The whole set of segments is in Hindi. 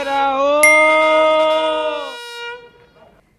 रहो।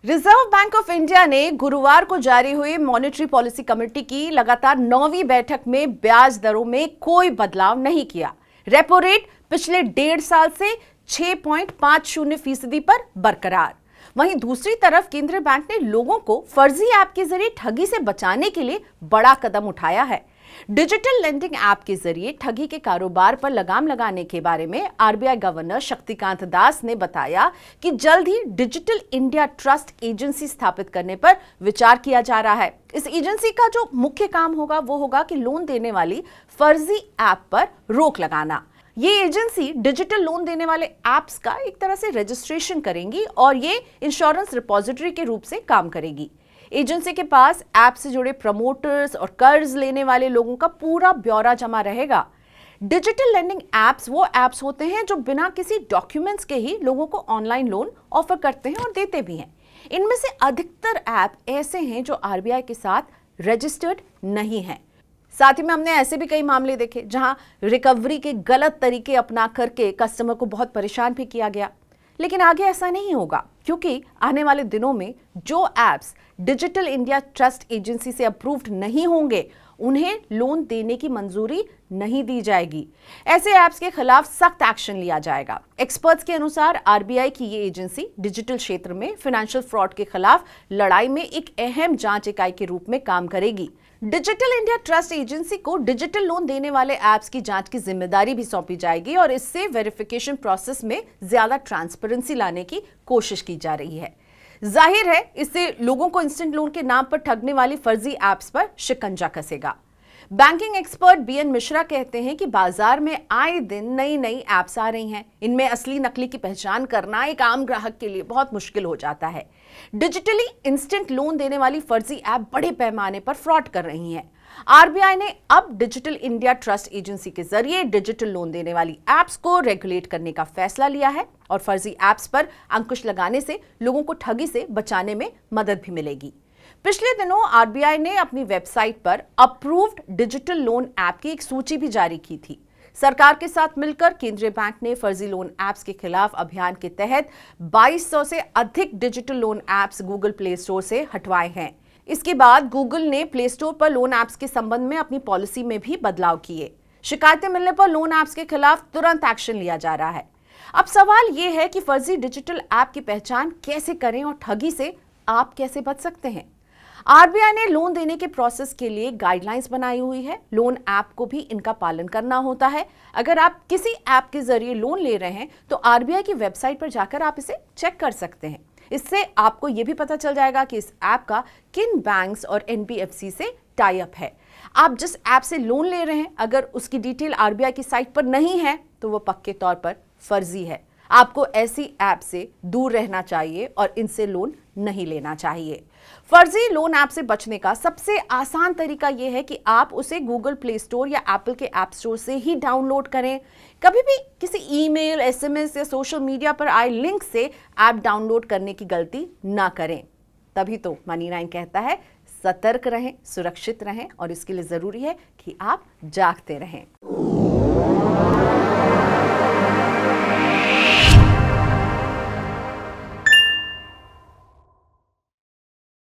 रिजर्व बैंक ऑफ इंडिया ने गुरुवार को जारी हुई मॉनेटरी पॉलिसी कमेटी की लगातार 9वीं बैठक में ब्याज दरों में कोई बदलाव नहीं किया। रेपो रेट पिछले 1.5 साल से 6.50% पर बरकरार। वहीं दूसरी तरफ केंद्रीय बैंक ने लोगों को फर्जी ऐप के जरिए ठगी से बचाने के लिए बड़ा कदम उठाया है। डिजिटल लेंडिंग ऐप के जरिए ठगी के कारोबार पर लगाम लगाने के बारे में आरबीआई गवर्नर शक्तिकांत दास ने बताया कि जल्द ही डिजिटल इंडिया ट्रस्ट एजेंसी स्थापित करने पर विचार किया जा रहा है। इस एजेंसी का जो मुख्य काम होगा वो होगा कि लोन देने वाली फर्जी ऐप पर रोक लगाना। ये एजेंसी डिजिटल लोन देने वाले ऐप्स का एक तरह से रजिस्ट्रेशन करेंगी और ये इंश्योरेंस रिपोजिटरी के रूप से काम करेगी। एजेंसी के पास ऐप से जुड़े प्रमोटर्स और कर्ज लेने वाले लोगों का पूरा ब्यौरा जमा रहेगा। डिजिटल लेंडिंग ऐप्स वो ऐप्स होते हैं जो बिना किसी डॉक्यूमेंट्स के ही लोगों को ऑनलाइन लोन ऑफर करते हैं और देते भी हैं। इनमें से अधिकतर ऐप ऐसे हैं जो आरबीआई के साथ रजिस्टर्ड नहीं हैं। साथ ही में हमने ऐसे भी कई मामले देखे जहां रिकवरी के गलत तरीके अपना करके कस्टमर को बहुत परेशान भी किया गया। लेकिन आगे ऐसा नहीं होगा, क्योंकि आने वाले दिनों में जो apps digital India trust agency से अप्रूव्ड नहीं होंगे उन्हें लोन देने की मंजूरी नहीं दी जाएगी। ऐसे ऐप्स के खिलाफ सख्त एक्शन लिया जाएगा। एक्सपर्ट्स के अनुसार आरबीआई की ये एजेंसी डिजिटल क्षेत्र में फाइनेंशियल फ्रॉड के खिलाफ लड़ाई में एक अहम जांच इकाई के रूप में काम करेगी। डिजिटल इंडिया ट्रस्ट एजेंसी को डिजिटल लोन देने वाले ऐप्स की जांच की जिम्मेदारी भी सौंपी जाएगी और इससे वेरिफिकेशन प्रोसेस में ज्यादा ट्रांसपेरेंसी लाने की कोशिश की जा रही है। जाहिर है इससे लोगों को इंस्टेंट लोन के नाम पर ठगने वाली फर्जी ऐप्स पर शिकंजा कसेगा। बैंकिंग एक्सपर्ट बीएन मिश्रा कहते हैं कि बाजार में आए दिन नई नई ऐप्स आ रही हैं। इनमें असली नकली की पहचान करना एक आम ग्राहक के लिए बहुत मुश्किल हो जाता है। डिजिटली इंस्टेंट लोन देने वाली फर्जी ऐप बड़े पैमाने पर फ्रॉड कर रही हैं। आरबीआई ने अब डिजिटल इंडिया ट्रस्ट एजेंसी के जरिए डिजिटल लोन देने वाली ऐप्स को रेगुलेट करने का फैसला लिया है और फर्जी ऐप्स पर अंकुश लगाने से लोगों को ठगी से बचाने में मदद भी मिलेगी। पिछले दिनों आरबीआई ने अपनी वेबसाइट पर अप्रूव्ड डिजिटल लोन ऐप की एक सूची भी जारी की थी। सरकार के साथ मिलकर केंद्रीय बैंक ने फर्जी लोन ऐप्स के खिलाफ अभियान के तहत 2200 से अधिक digital loan apps Google play store से हटवाए हैं। इसके बाद गूगल ने प्ले स्टोर पर लोन ऐप्स के संबंध में अपनी पॉलिसी में भी बदलाव किए। शिकायतें मिलने पर लोन ऐप्स के खिलाफ तुरंत एक्शन लिया जा रहा है। अब सवाल यह है कि फर्जी डिजिटल ऐप की पहचान कैसे करें और ठगी से आप कैसे बच सकते हैं। आरबीआई ने लोन देने के प्रोसेस के लिए गाइडलाइंस बनाई हुई है। लोन ऐप को भी इनका पालन करना होता है। अगर आप किसी ऐप के जरिए लोन ले रहे हैं तो आरबीआई की वेबसाइट पर जाकर आप इसे चेक कर सकते हैं। इससे आपको यह भी पता चल जाएगा कि इस ऐप का किन बैंक्स और एनबीएफसी से टाई अप है। आप जिस ऐप से लोन ले रहे हैं अगर उसकी डिटेल आरबीआई की साइट पर नहीं है तो वो पक्के तौर पर फर्जी है। आपको ऐसी ऐप से दूर रहना चाहिए और इनसे लोन नहीं लेना चाहिए। फर्जी लोन ऐप से बचने का सबसे आसान तरीका यह है कि आप उसे गूगल प्ले स्टोर या एप्पल के ऐप स्टोर से ही डाउनलोड करें। कभी भी किसी ईमेल, एसएमएस या सोशल मीडिया पर आए लिंक से ऐप डाउनलोड करने की गलती ना करें। तभी तो मनी9 कहता है सतर्क रहें, सुरक्षित रहें और इसके लिए जरूरी है कि आप जागते रहें।